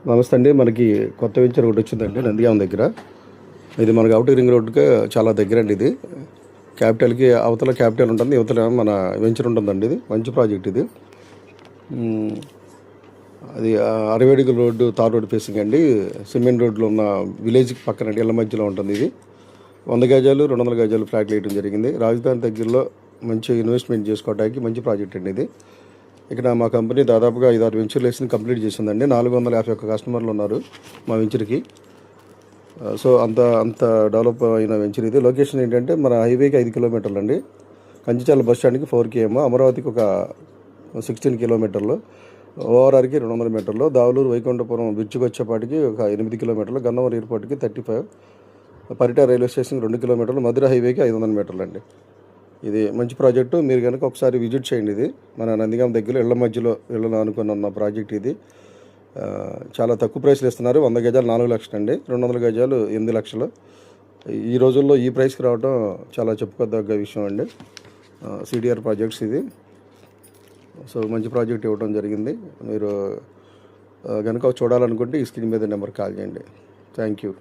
నమస్తే అండి. మనకి కొత్త వెంచర్ ఒకటి వచ్చిందండి నందిగామ దగ్గర. ఇది మనకి ఔటర్ రింగ్ రోడ్డుకి చాలా దగ్గర అండి. ఇది క్యాపిటల్కి అవతల క్యాపిటల్ ఉంటుంది, యువతల మన వెంచర్ ఉంటుందండి. ఇది మంచి ప్రాజెక్ట్ ఇది. అది 60 అడుగుల రోడ్డు, తార్ రోడ్ ఫేసింగ్ అండి. సిమెంట్ రోడ్లో ఉన్న విలేజ్కి పక్కన ఇళ్ళ మధ్యలో ఉంటుంది. ఇది 100 గజాలు 200 గజాలు ఫ్లాట్లు వేయడం జరిగింది. రాజధాని దగ్గరలో మంచి ఇన్వెస్ట్మెంట్ చేసుకోవడానికి మంచి ప్రాజెక్ట్ అండి ఇది. ఇక్కడ మా కంపెనీ దాదాపుగా 5-6 వెంచర్లు వేసి కంప్లీట్ చేసిందండి. 451 కస్టమర్లు ఉన్నారు మా వెంచర్కి. సో అంత డెవలప్ అయిన వెంచర్ ఇది. లొకేషన్ ఏంటంటే మన హైవేకి 5 కిలోమీటర్లు అండి. కంచిచాల బస్ స్టాండ్కి 4 km, అమరావతికి ఒక 16 కిలోమీటర్లు, ఓఆర్ఆర్కి 200 మీటర్లు, దావులూరు వైకుంఠపురం బ్రిడ్జికి వచ్చేపాటికి ఒక 8 కిలోమీటర్లు, గన్నవరం ఎయిర్పోర్ట్కి 35, పరిటా రైల్వే స్టేషన్కి 2 కిలోమీటర్లు, మధుర హైవేకి 500 మీటర్లు అండి. ఇది మంచి ప్రాజెక్టు. మీరు కనుక ఒకసారి విజిట్ చేయండి. ఇది మన నందిగామ దగ్గర ఇళ్ల మధ్యలో ఇళ్ళను అనుకుని ఉన్న ప్రాజెక్ట్ ఇది. చాలా తక్కువ ప్రైస్లు ఇస్తున్నారు. 100 గజాలు 4 లక్షలు అండి, 200 గజాలు 8 లక్షలు. ఈ రోజుల్లో ఈ ప్రైస్కి రావడం చాలా చెప్పుకోదగ్గ విషయం అండి. సిడిఆర్ ప్రాజెక్ట్స్ ఇది. సో మంచి ప్రాజెక్ట్ ఇవ్వడం జరిగింది. మీరు కనుక చూడాలనుకుంటే ఈ స్క్రీన్ మీద నెంబర్ కాల్ చేయండి. Thank you.